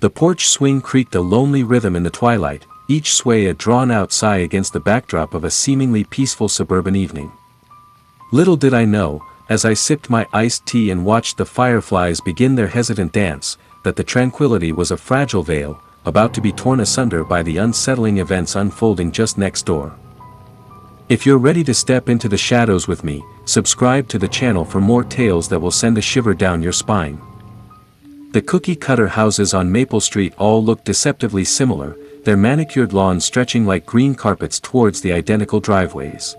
The porch swing creaked a lonely rhythm in the twilight, each sway a drawn-out sigh against the backdrop of a seemingly peaceful suburban evening. Little did I know, as I sipped my iced tea and watched the fireflies begin their hesitant dance, that the tranquility was a fragile veil, about to be torn asunder by the unsettling events unfolding just next door. If you're ready to step into the shadows with me, subscribe to the channel for more tales that will send a shiver down your spine. The cookie-cutter houses on Maple Street all look deceptively similar, their manicured lawns stretching like green carpets towards the identical driveways.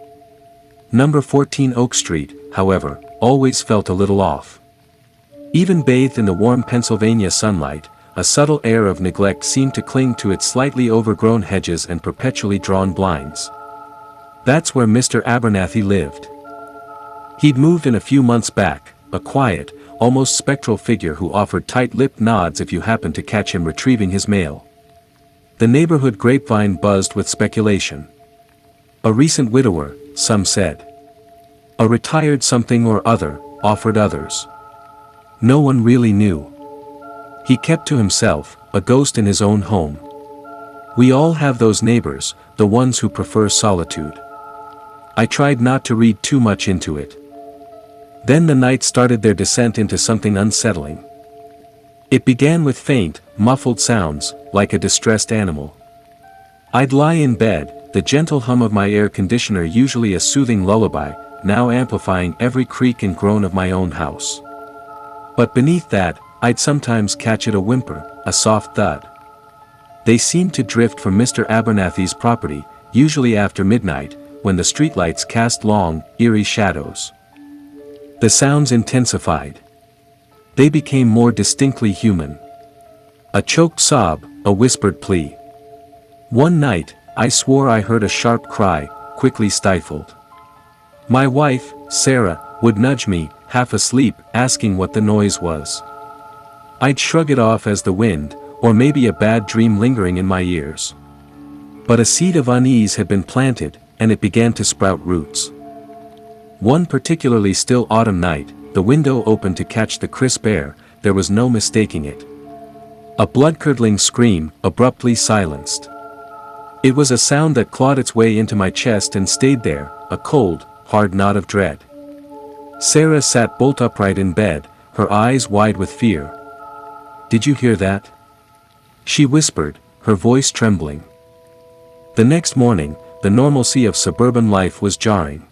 Number 14 Oak Street, however, always felt a little off. Even bathed in the warm Pennsylvania sunlight, a subtle air of neglect seemed to cling to its slightly overgrown hedges and perpetually drawn blinds. That's where Mr. Abernathy lived. He'd moved in a few months back, a quiet, almost spectral figure who offered tight-lipped nods if you happened to catch him retrieving his mail. The neighborhood grapevine buzzed with speculation. A recent widower, some said. A retired something or other, offered others. No one really knew. He kept to himself, a ghost in his own home. We all have those neighbors, the ones who prefer solitude. I tried not to read too much into it. Then the night started their descent into something unsettling. It began with faint, muffled sounds, like a distressed animal. I'd lie in bed, the gentle hum of my air conditioner usually a soothing lullaby, now amplifying every creak and groan of my own house. But beneath that, I'd sometimes catch it a whimper, a soft thud. They seemed to drift from Mr. Abernathy's property, usually after midnight, when the streetlights cast long, eerie shadows. The sounds intensified. They became more distinctly human. A choked sob, a whispered plea. One night, I swore I heard a sharp cry, quickly stifled. My wife, Sarah, would nudge me, half asleep, asking what the noise was. I'd shrug it off as the wind, or maybe a bad dream lingering in my ears. But a seed of unease had been planted, and it began to sprout roots. One particularly still autumn night, the window opened to catch the crisp air, there was no mistaking it. A blood-curdling scream, abruptly silenced. It was a sound that clawed its way into my chest and stayed there, a cold, hard knot of dread. Sarah sat bolt upright in bed, her eyes wide with fear. "Did you hear that?" she whispered, her voice trembling. The next morning, the normalcy of suburban life was jarring.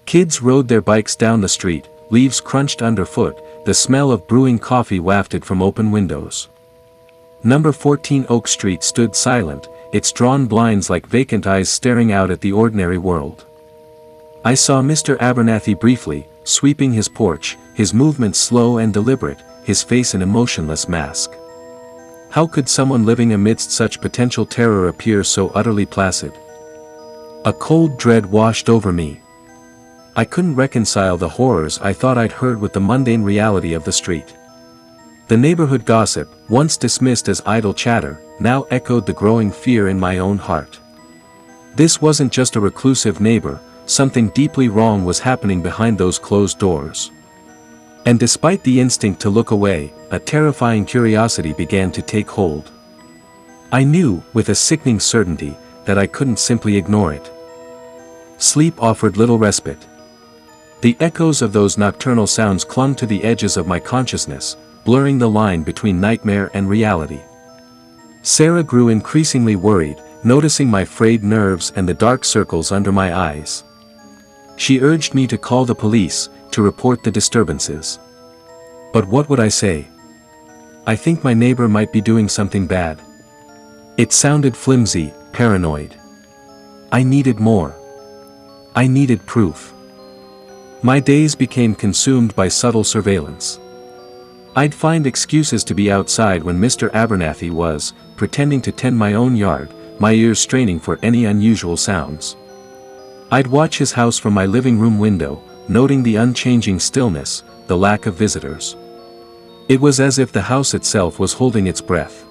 Kids rode their bikes down the street, leaves crunched underfoot, the smell of brewing coffee wafted from open windows. Number 14 Oak Street stood silent, its drawn blinds like vacant eyes staring out at the ordinary world. I saw Mr. Abernathy briefly, sweeping his porch, his movements slow and deliberate, his face an emotionless mask. How could someone living amidst such potential terror appear so utterly placid? A cold dread washed over me. I couldn't reconcile the horrors I thought I'd heard with the mundane reality of the street. The neighborhood gossip, once dismissed as idle chatter, now echoed the growing fear in my own heart. This wasn't just a reclusive neighbor, something deeply wrong was happening behind those closed doors. And despite the instinct to look away, a terrifying curiosity began to take hold. I knew, with a sickening certainty, that I couldn't simply ignore it. Sleep offered little respite. The echoes of those nocturnal sounds clung to the edges of my consciousness, blurring the line between nightmare and reality. Sarah grew increasingly worried, noticing my frayed nerves and the dark circles under my eyes. She urged me to call the police, to report the disturbances. But what would I say? I think my neighbor might be doing something bad. It sounded flimsy, paranoid. I needed more. I needed proof. My days became consumed by subtle surveillance. I'd find excuses to be outside when Mr. Abernathy was, pretending to tend my own yard, my ears straining for any unusual sounds. I'd watch his house from my living room window, noting the unchanging stillness, the lack of visitors. It was as if the house itself was holding its breath.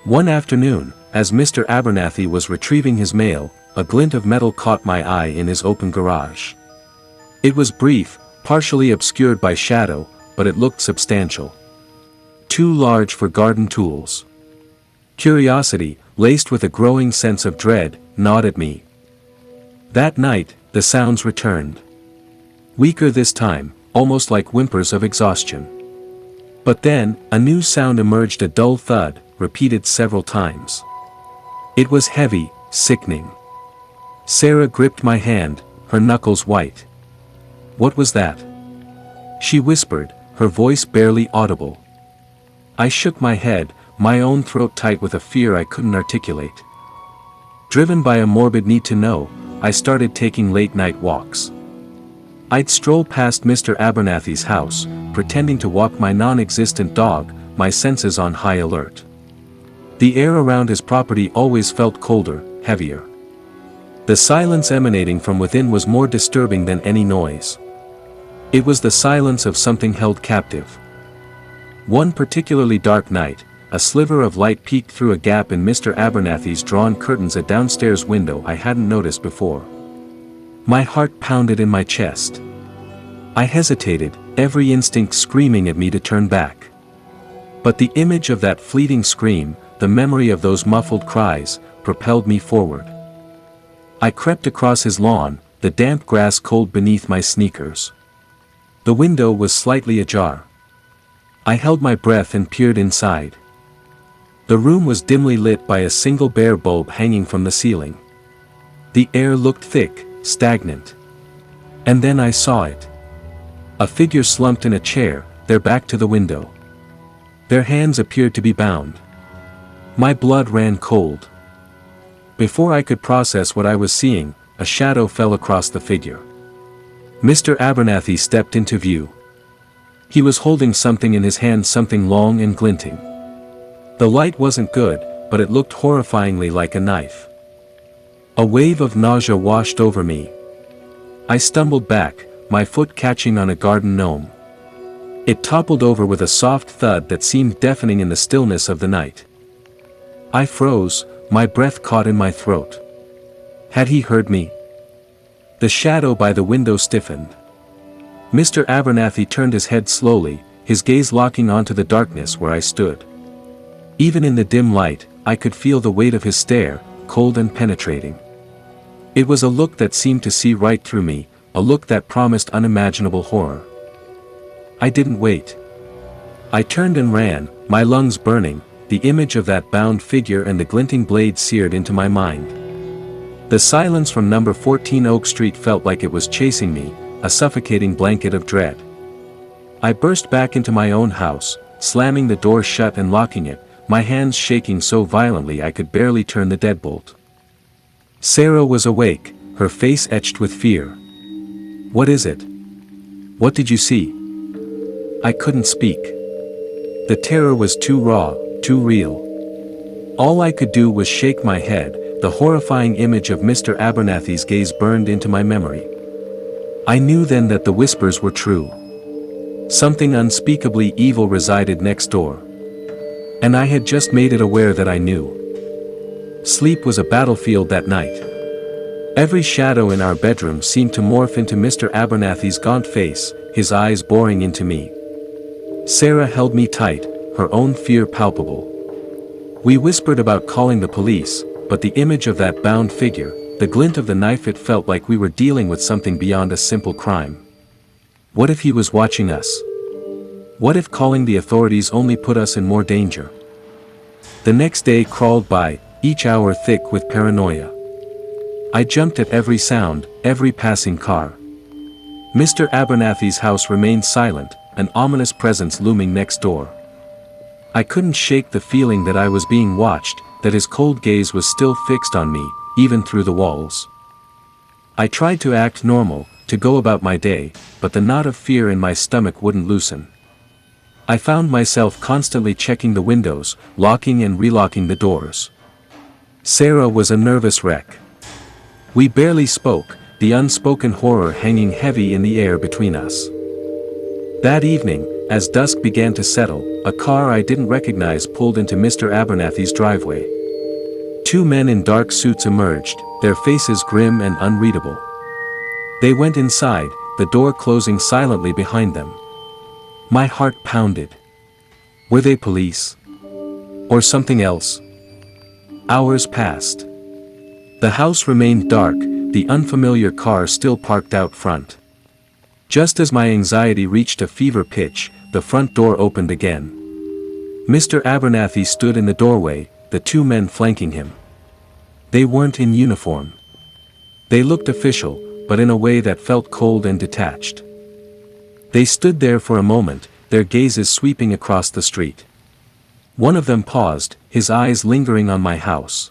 One afternoon, as Mr. Abernathy was retrieving his mail, a glint of metal caught my eye in his open garage. It was brief, partially obscured by shadow, but it looked substantial. too large for garden tools. Curiosity, laced with a growing sense of dread, gnawed at me. That night, the sounds returned. Weaker this time, almost like whimpers of exhaustion. But then, a new sound emerged, a dull thud, repeated several times. It was heavy, sickening. Sarah gripped my hand, her knuckles white. "What was that?" she whispered, her voice barely audible. I shook my head, my own throat tight with a fear I couldn't articulate. Driven by a morbid need to know, I started taking late-night walks. I'd stroll past Mr. Abernathy's house, pretending to walk my non-existent dog, my senses on high alert. The air around his property always felt colder, heavier. The silence emanating from within was more disturbing than any noise. It was the silence of something held captive. One particularly dark night, a sliver of light peeked through a gap in Mr. Abernathy's drawn curtains, a downstairs window I hadn't noticed before. My heart pounded in my chest. I hesitated, every instinct screaming at me to turn back. But the image of that fleeting scream, the memory of those muffled cries, propelled me forward. I crept across his lawn, the damp grass cold beneath my sneakers. The window was slightly ajar. I held my breath and peered inside. The room was dimly lit by a single bare bulb hanging from the ceiling. The air looked thick, stagnant. And then I saw it. A figure slumped in a chair, their back to the window. Their hands appeared to be bound. My blood ran cold. Before I could process what I was seeing, a shadow fell across the figure. Mr. Abernathy stepped into view. He was holding something in his hand, something long and glinting. The light wasn't good, but it looked horrifyingly like a knife. A wave of nausea washed over me. I stumbled back, my foot catching on a garden gnome. It toppled over with a soft thud that seemed deafening in the stillness of the night. I froze, my breath caught in my throat. Had he heard me? The shadow by the window stiffened. Mr. Abernathy turned his head slowly, his gaze locking onto the darkness where I stood. Even in the dim light, I could feel the weight of his stare, cold and penetrating. It was a look that seemed to see right through me, a look that promised unimaginable horror. I didn't wait. I turned and ran, my lungs burning, the image of that bound figure and the glinting blade seared into my mind. The silence from number 14 Oak Street felt like it was chasing me, a suffocating blanket of dread. I burst back into my own house, slamming the door shut and locking it, my hands shaking so violently I could barely turn the deadbolt. Sarah was awake, her face etched with fear. "What is it? What did you see?" I couldn't speak. The terror was too raw, too real. All I could do was shake my head, the horrifying image of Mr. Abernathy's gaze burned into my memory. I knew then that the whispers were true. Something unspeakably evil resided next door. And I had just made it aware that I knew. Sleep was a battlefield that night. Every shadow in our bedroom seemed to morph into Mr. Abernathy's gaunt face, his eyes boring into me. Sarah held me tight, her own fear palpable. We whispered about calling the police, but the image of that bound figure, the glint of the knife, it felt like we were dealing with something beyond a simple crime. What if he was watching us? What if calling the authorities only put us in more danger? The next day crawled by, each hour thick with paranoia. I jumped at every sound, every passing car. Mr. Abernathy's house remained silent, an ominous presence looming next door. I couldn't shake the feeling that I was being watched, that his cold gaze was still fixed on me, even through the walls. I tried to act normal, to go about my day, but the knot of fear in my stomach wouldn't loosen. I found myself constantly checking the windows, locking and relocking the doors. Sarah was a nervous wreck. We barely spoke, the unspoken horror hanging heavy in the air between us. That evening, as dusk began to settle, a car I didn't recognize pulled into Mr. Abernathy's driveway. Two men in dark suits emerged, their faces grim and unreadable. They went inside, the door closing silently behind them. My heart pounded. Were they police? Or something else? Hours passed. The house remained dark, the unfamiliar car still parked out front. Just as my anxiety reached a fever pitch, the front door opened again. Mr. Abernathy stood in the doorway, the two men flanking him. They weren't in uniform. They looked official, but in a way that felt cold and detached. They stood there for a moment, their gazes sweeping across the street. One of them paused, his eyes lingering on my house.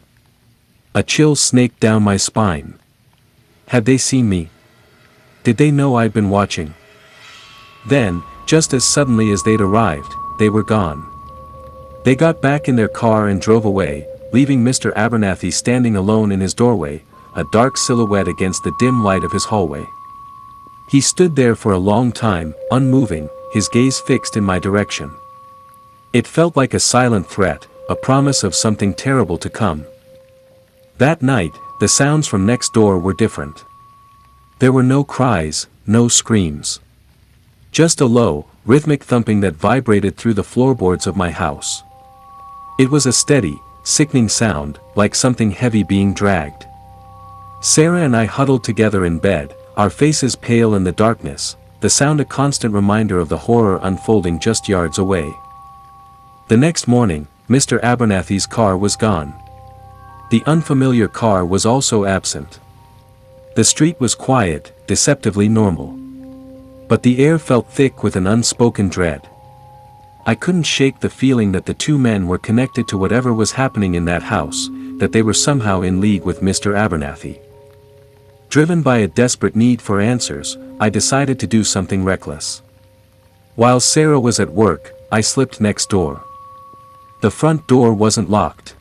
A chill snaked down my spine. Had they seen me? Did they know I'd been watching? Then, just as suddenly as they'd arrived, they were gone. They got back in their car and drove away, leaving Mr. Abernathy standing alone in his doorway, a dark silhouette against the dim light of his hallway. He stood there for a long time, unmoving, his gaze fixed in my direction. It felt like a silent threat, a promise of something terrible to come. That night, the sounds from next door were different. There were no cries, no screams. Just a low, rhythmic thumping that vibrated through the floorboards of my house. It was a steady, sickening sound, like something heavy being dragged. Sarah and I huddled together in bed, our faces pale in the darkness, the sound a constant reminder of the horror unfolding just yards away. The next morning, Mr. Abernathy's car was gone. The unfamiliar car was also absent. The street was quiet, deceptively normal. But the air felt thick with an unspoken dread. I couldn't shake the feeling that the two men were connected to whatever was happening in that house, that they were somehow in league with Mr. Abernathy. Driven by a desperate need for answers, I decided to do something reckless. While Sarah was at work, I slipped next door. The front door wasn't locked.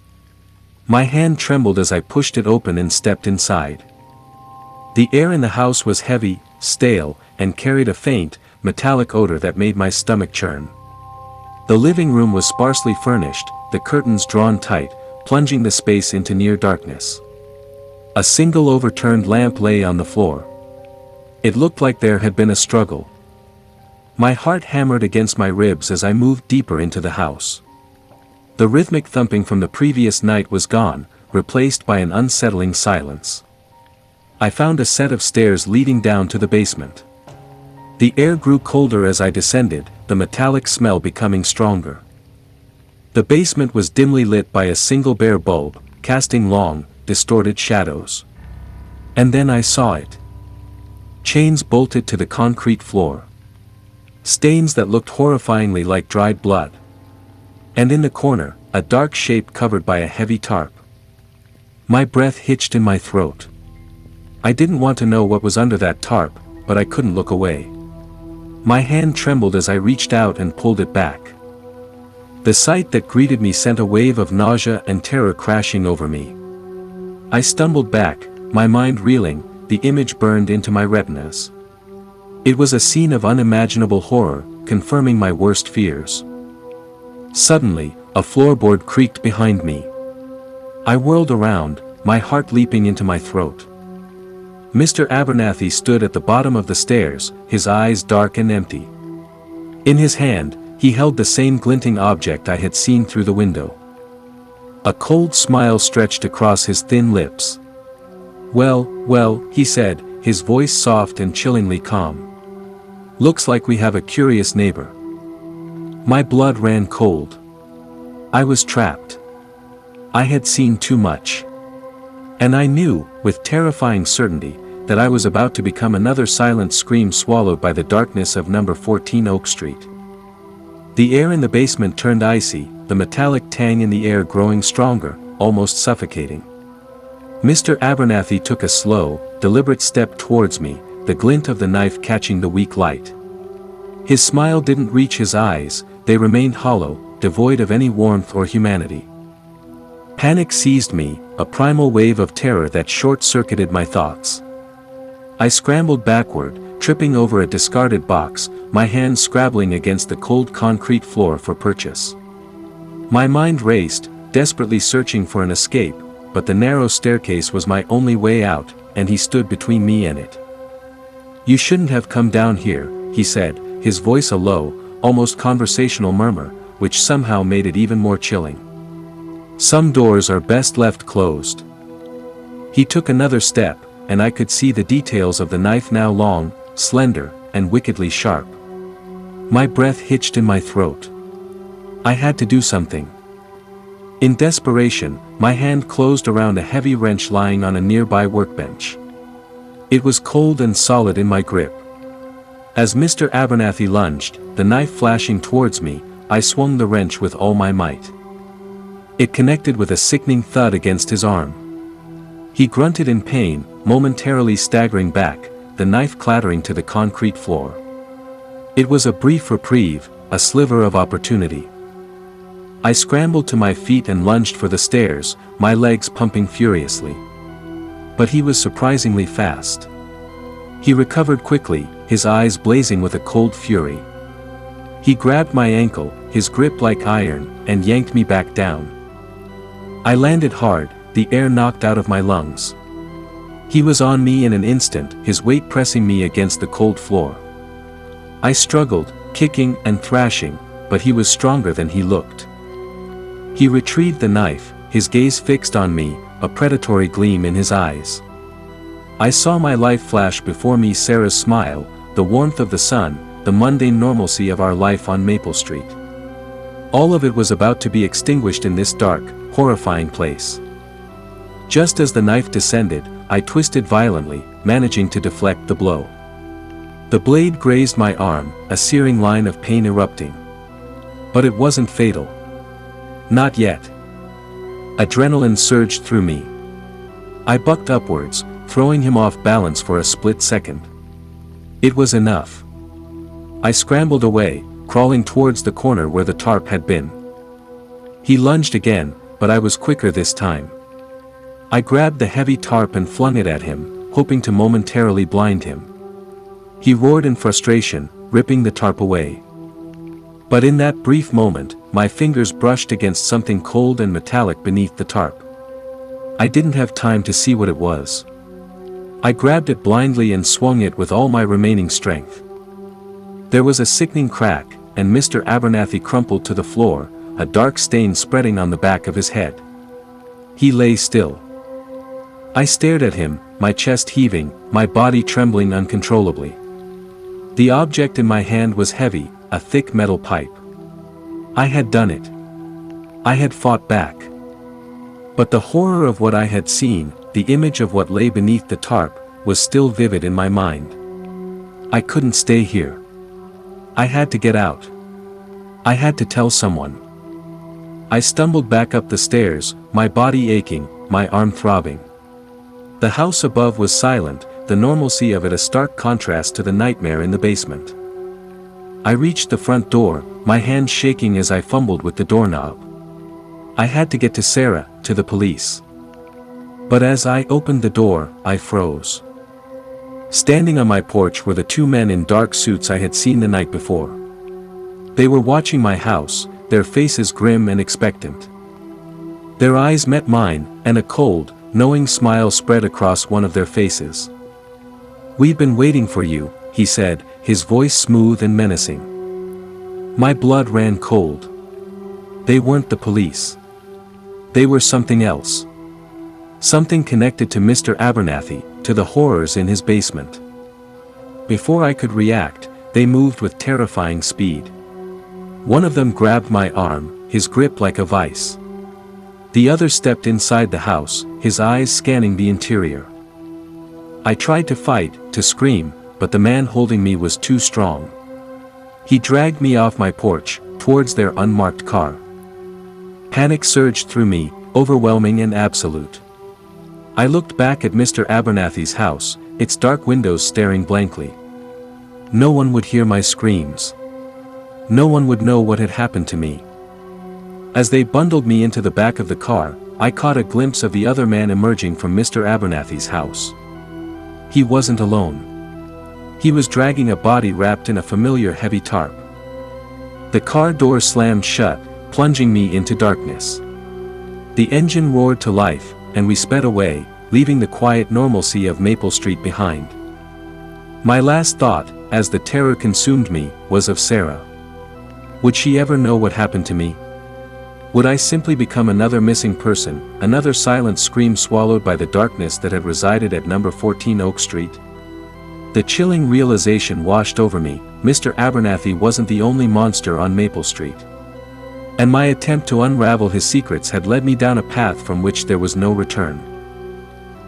My hand trembled as I pushed it open and stepped inside. The air in the house was heavy, stale, and carried a faint, metallic odor that made my stomach churn. The living room was sparsely furnished, the curtains drawn tight, plunging the space into near darkness. A single overturned lamp lay on the floor. It looked like there had been a struggle. My heart hammered against my ribs as I moved deeper into the house. The rhythmic thumping from the previous night was gone, replaced by an unsettling silence. I found a set of stairs leading down to the basement. The air grew colder as I descended, the metallic smell becoming stronger. The basement was dimly lit by a single bare bulb, casting long, distorted shadows. And then I saw it. Chains bolted to the concrete floor. Stains that looked horrifyingly like dried blood. And in the corner, a dark shape covered by a heavy tarp. My breath hitched in my throat. I didn't want to know what was under that tarp, but I couldn't look away. My hand trembled as I reached out and pulled it back. The sight that greeted me sent a wave of nausea and terror crashing over me. I stumbled back, my mind reeling, the image burned into my retinas. It was a scene of unimaginable horror, confirming my worst fears. Suddenly, a floorboard creaked behind me. I whirled around, my heart leaping into my throat. Mr. Abernathy stood at the bottom of the stairs, his eyes dark and empty. In his hand, he held the same glinting object I had seen through the window. A cold smile stretched across his thin lips. Well, he said, his voice soft and chillingly calm. Looks like we have a curious neighbor. My blood ran cold. I was trapped. I had seen too much. And I knew, with terrifying certainty, that I was about to become another silent scream swallowed by the darkness of number 14 Oak Street. The air in the basement turned icy, the metallic tang in the air growing stronger, almost suffocating. Mr. Abernathy took a slow, deliberate step towards me, the glint of the knife catching the weak light. His smile didn't reach his eyes, they remained hollow, devoid of any warmth or humanity. Panic seized me, a primal wave of terror that short-circuited my thoughts. I scrambled backward, tripping over a discarded box, my hands scrabbling against the cold concrete floor for purchase. My mind raced, desperately searching for an escape, but the narrow staircase was my only way out, and he stood between me and it. "You shouldn't have come down here," he said, his voice a low, almost conversational murmur, which somehow made it even more chilling. Some doors are best left closed. He took another step, and I could see the details of the knife, now long, slender, and wickedly sharp. My breath hitched in my throat. I had to do something. In desperation, my hand closed around a heavy wrench lying on a nearby workbench. It was cold and solid in my grip. As Mr. Abernathy lunged, the knife flashing towards me, I swung the wrench with all my might. It connected with a sickening thud against his arm. He grunted in pain, momentarily staggering back, the knife clattering to the concrete floor. It was a brief reprieve, a sliver of opportunity. I scrambled to my feet and lunged for the stairs, my legs pumping furiously. But he was surprisingly fast. He recovered quickly, his eyes blazing with a cold fury. He grabbed my ankle, his grip like iron, and yanked me back down. I landed hard, the air knocked out of my lungs. He was on me in an instant, his weight pressing me against the cold floor. I struggled, kicking and thrashing, but he was stronger than he looked. He retrieved the knife, his gaze fixed on me, a predatory gleam in his eyes. I saw my life flash before me, Sarah's smile, the warmth of the sun, the mundane normalcy of our life on Maple Street. All of it was about to be extinguished in this dark, horrifying place. Just as the knife descended, I twisted violently, managing to deflect the blow. The blade grazed my arm, a searing line of pain erupting. But it wasn't fatal. Not yet. Adrenaline surged through me. I bucked upwards, throwing him off balance for a split second. It was enough. I scrambled away, crawling towards the corner where the tarp had been. He lunged again, but I was quicker this time. I grabbed the heavy tarp and flung it at him, hoping to momentarily blind him. He roared in frustration, ripping the tarp away. But in that brief moment, my fingers brushed against something cold and metallic beneath the tarp. I didn't have time to see what it was. I grabbed it blindly and swung it with all my remaining strength. There was a sickening crack, and Mr. Abernathy crumpled to the floor, a dark stain spreading on the back of his head. He lay still. I stared at him, my chest heaving, my body trembling uncontrollably. The object in my hand was heavy, a thick metal pipe. I had done it. I had fought back. But the horror of what I had seen, the image of what lay beneath the tarp, was still vivid in my mind. I couldn't stay here. I had to get out. I had to tell someone. I stumbled back up the stairs, my body aching, my arm throbbing. The house above was silent, the normalcy of it a stark contrast to the nightmare in the basement. I reached the front door, my hand shaking as I fumbled with the doorknob. I had to get to Sarah, to the police. But as I opened the door, I froze. Standing on my porch were the two men in dark suits I had seen the night before. They were watching my house, their faces grim and expectant. Their eyes met mine, and a cold, knowing smile spread across one of their faces. "We've been waiting for you," he said, his voice smooth and menacing. My blood ran cold. They weren't the police. They were something else. Something connected to Mr. Abernathy, to the horrors in his basement. Before I could react, they moved with terrifying speed. One of them grabbed my arm, his grip like a vice. The other stepped inside the house, his eyes scanning the interior. I tried to fight, to scream, but the man holding me was too strong. He dragged me off my porch, towards their unmarked car. Panic surged through me, overwhelming and absolute. I looked back at Mr. Abernathy's house, its dark windows staring blankly. No one would hear my screams. No one would know what had happened to me. As they bundled me into the back of the car, I caught a glimpse of the other man emerging from Mr. Abernathy's house. He wasn't alone. He was dragging a body wrapped in a familiar heavy tarp. The car door slammed shut, plunging me into darkness. The engine roared to life, and we sped away, leaving the quiet normalcy of Maple Street behind. My last thought, as the terror consumed me, was of Sarah. Would she ever know what happened to me? Would I simply become another missing person, another silent scream swallowed by the darkness that had resided at number 14 Oak Street? The chilling realization washed over me: Mr. Abernathy wasn't the only monster on Maple Street. And my attempt to unravel his secrets had led me down a path from which there was no return.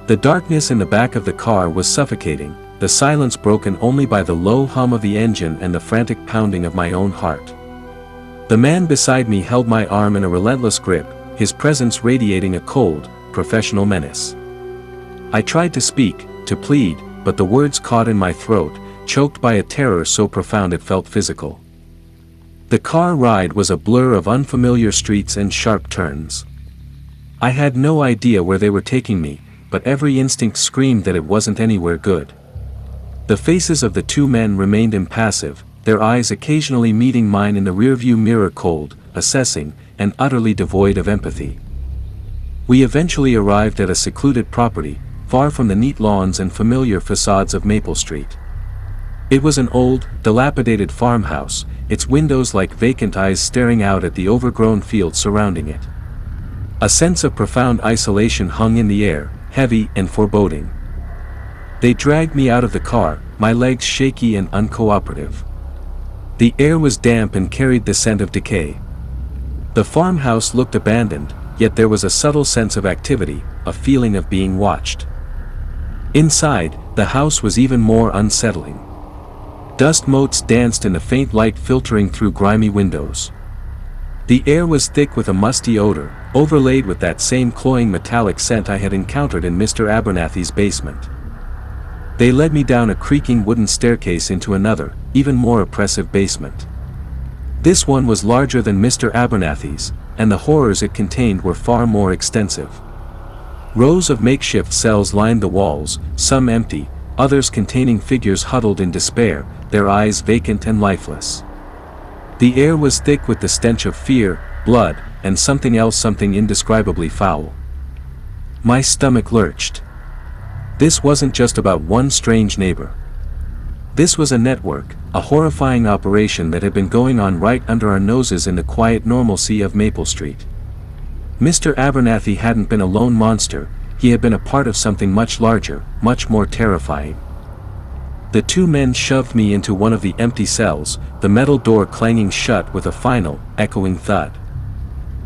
The darkness in the back of the car was suffocating, the silence broken only by the low hum of the engine and the frantic pounding of my own heart. The man beside me held my arm in a relentless grip, his presence radiating a cold, professional menace. I tried to speak, to plead, but the words caught in my throat, choked by a terror so profound it felt physical. The car ride was a blur of unfamiliar streets and sharp turns. I had no idea where they were taking me, but every instinct screamed that it wasn't anywhere good. The faces of the two men remained impassive, their eyes occasionally meeting mine in the rearview mirror, cold, assessing, and utterly devoid of empathy. We eventually arrived at a secluded property, far from the neat lawns and familiar facades of Maple Street. It was an old, dilapidated farmhouse, its windows like vacant eyes staring out at the overgrown fields surrounding it. A sense of profound isolation hung in the air, heavy and foreboding. They dragged me out of the car, my legs shaky and uncooperative. The air was damp and carried the scent of decay. The farmhouse looked abandoned, yet there was a subtle sense of activity, a feeling of being watched. Inside, the house was even more unsettling. Dust motes danced in the faint light filtering through grimy windows. The air was thick with a musty odor, overlaid with that same cloying metallic scent I had encountered in Mr. Abernathy's basement. They led me down a creaking wooden staircase into another, even more oppressive basement. This one was larger than Mr. Abernathy's, and the horrors it contained were far more extensive. Rows of makeshift cells lined the walls, some empty, others containing figures huddled in despair, their eyes vacant and lifeless. The air was thick with the stench of fear, blood, and something else, something indescribably foul. My stomach lurched. This wasn't just about one strange neighbor. This was a network, a horrifying operation that had been going on right under our noses in the quiet normalcy of Maple Street. Mr. Abernathy hadn't been a lone monster, he had been a part of something much larger, much more terrifying. The two men shoved me into one of the empty cells, the metal door clanging shut with a final, echoing thud.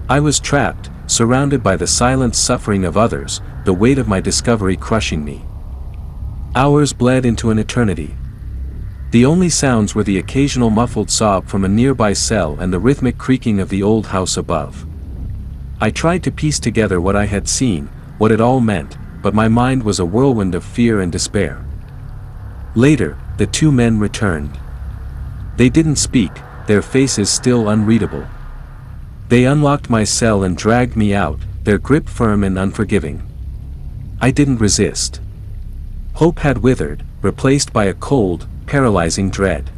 I was trapped, surrounded by the silent suffering of others, the weight of my discovery crushing me. Hours bled into an eternity. The only sounds were the occasional muffled sob from a nearby cell and the rhythmic creaking of the old house above. I tried to piece together what I had seen, what it all meant, but my mind was a whirlwind of fear and despair. Later, the two men returned. They didn't speak, their faces still unreadable. They unlocked my cell and dragged me out, their grip firm and unforgiving. I didn't resist. Hope had withered, replaced by a cold, paralyzing dread.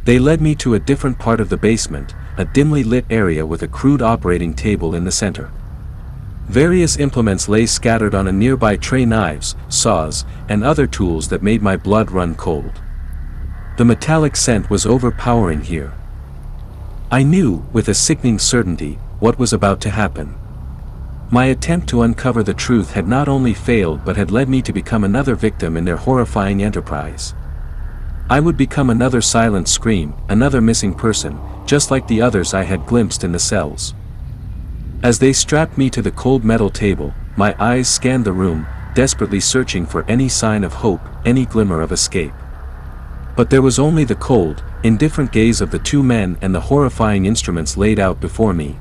They led me to a different part of the basement, a dimly lit area with a crude operating table in the center. Various implements lay scattered on a nearby tray: knives, saws, and other tools that made my blood run cold. The metallic scent was overpowering here. I knew, with a sickening certainty, what was about to happen. My attempt to uncover the truth had not only failed but had led me to become another victim in their horrifying enterprise. I would become another silent scream, another missing person, just like the others I had glimpsed in the cells. As they strapped me to the cold metal table, my eyes scanned the room, desperately searching for any sign of hope, any glimmer of escape. But there was only the cold, indifferent gaze of the two men and the horrifying instruments laid out before me.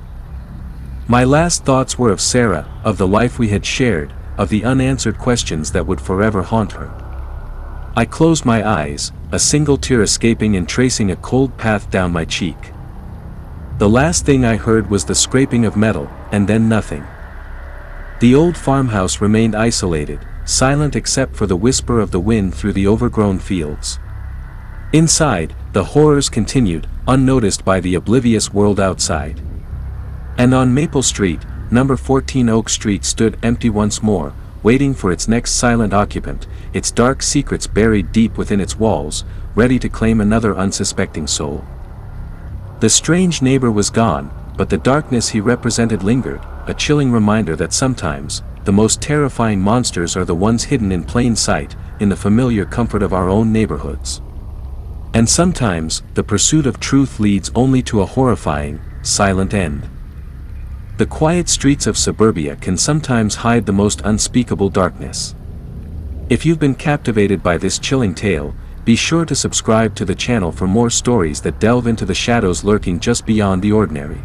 My last thoughts were of Sarah, of the life we had shared, of the unanswered questions that would forever haunt her. I closed my eyes, a single tear escaping and tracing a cold path down my cheek. The last thing I heard was the scraping of metal, and then nothing. The old farmhouse remained isolated, silent except for the whisper of the wind through the overgrown fields. Inside, the horrors continued, unnoticed by the oblivious world outside. And on Maple Street, number 14 Oak Street stood empty once more, waiting for its next silent occupant, its dark secrets buried deep within its walls, ready to claim another unsuspecting soul. The strange neighbor was gone, but the darkness he represented lingered, a chilling reminder that sometimes, the most terrifying monsters are the ones hidden in plain sight, in the familiar comfort of our own neighborhoods. And sometimes, the pursuit of truth leads only to a horrifying, silent end. The quiet streets of suburbia can sometimes hide the most unspeakable darkness. If you've been captivated by this chilling tale, be sure to subscribe to the channel for more stories that delve into the shadows lurking just beyond the ordinary.